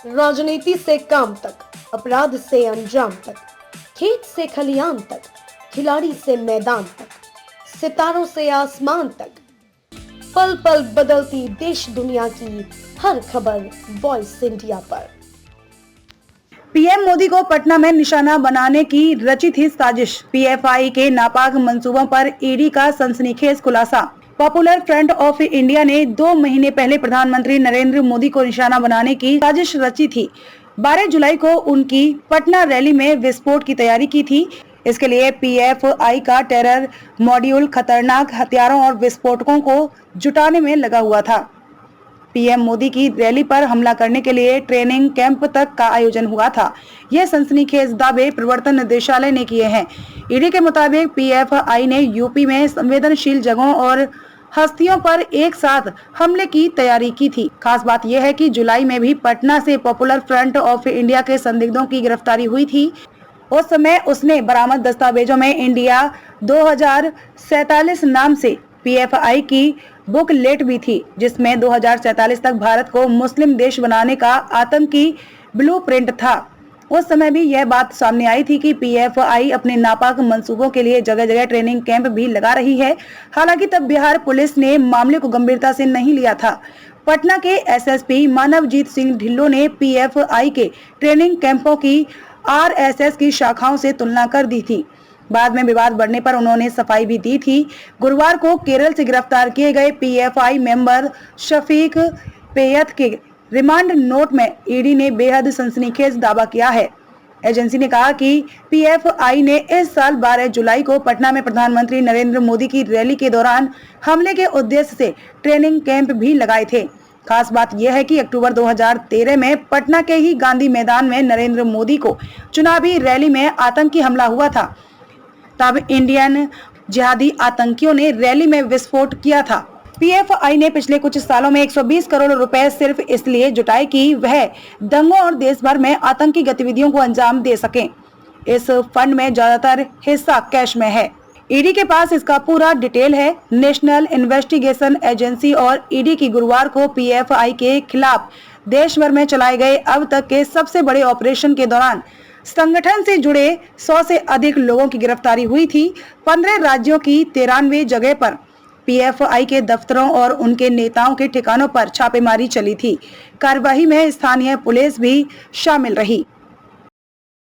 राजनीति से काम तक, अपराध से अंजाम तक, खेत से खलियान तक, खिलाड़ी से मैदान तक, सितारों से आसमान तक, पल पल बदलती देश दुनिया की हर खबर वॉइस इंडिया पर। पीएम मोदी को पटना में निशाना बनाने की रची थी साजिश। पीएफआई के नापाक मंसूबों पर ईडी का सनसनीखेज खुलासा। पॉपुलर फ्रंट ऑफ इंडिया ने 2 महीने पहले प्रधानमंत्री नरेंद्र मोदी को निशाना बनाने की साजिश रची थी। 12 जुलाई को उनकी पटना रैली में विस्फोट की तैयारी की थी। इसके लिए पीएफआई का टेरर मॉड्यूल खतरनाक हथियारों और विस्फोटकों को जुटाने में लगा हुआ था। पीएम मोदी की रैली पर हमला करने के लिए ट्रेनिंग कैंप तक का आयोजन हुआ था। यह सनसनीखेज दावे प्रवर्तन निदेशालय ने किए हैं। ईडी के मुताबिक पीएफआई ने यूपी में संवेदनशील जगहों और हस्तियों पर एक साथ हमले की तैयारी की थी। खास बात यह है कि जुलाई में भी पटना से पॉपुलर फ्रंट ऑफ इंडिया के संदिग्धों की गिरफ्तारी हुई थी। उस समय उसने बरामद दस्तावेजों में इंडिया 2047 नाम से पीएफआई की बुकलेट भी थी, जिसमें 2047 तक भारत को मुस्लिम देश बनाने का आतंकी ब्लूप्रिंट था। उस समय भी यह बात सामने आई थी कि पीएफआई अपने नापाक मंसूबों के लिए जगह जगह ट्रेनिंग कैंप भी लगा रही है। हालांकि तब बिहार पुलिस ने मामले को गंभीरता से नहीं लिया था। पटना के एसएसपी मानवजीत सिंह ढिल्लों ने पीएफआई के ट्रेनिंग कैंपों की आरएसएस की शाखाओं से तुलना कर दी थी। बाद में विवाद बढ़ने पर उन्होंने सफाई भी दी थी। गुरुवार को केरल से गिरफ्तार किए गए पीएफआई मेंबर शफीक पेयत के रिमांड नोट में ईडी ने बेहद सनसनीखेज दावा किया है। एजेंसी ने कहा कि पीएफआई ने इस साल 12 जुलाई को पटना में प्रधानमंत्री नरेंद्र मोदी की रैली के दौरान हमले के उद्देश्य से ट्रेनिंग कैंप भी लगाए थे। खास बात यह है कि अक्टूबर 2013 में पटना के ही गांधी मैदान में नरेंद्र मोदी को चुनावी रैली में आतंकी हमला हुआ था। तब इंडियन जिहादी आतंकियों ने रैली में विस्फोट किया था। पीएफआई ने पिछले कुछ सालों में 120 करोड़ रुपए सिर्फ इसलिए जुटाए कि वह दंगों और देश भर में आतंकी गतिविधियों को अंजाम दे सके। इस फंड में ज्यादातर हिस्सा कैश में है। ईडी के पास इसका पूरा डिटेल है। नेशनल इन्वेस्टिगेशन एजेंसी और ईडी की गुरुवार को पीएफआई के खिलाफ देश भर में चलाए गए अब तक के सबसे बड़े ऑपरेशन के दौरान संगठन से जुड़े 100 से अधिक लोगों की गिरफ्तारी हुई थी। 15 राज्यों की 93 जगह पर पीएफआई के दफ्तरों और उनके नेताओं के ठिकानों पर छापेमारी चली थी। कार्यवाही में स्थानीय पुलिस भी शामिल रही।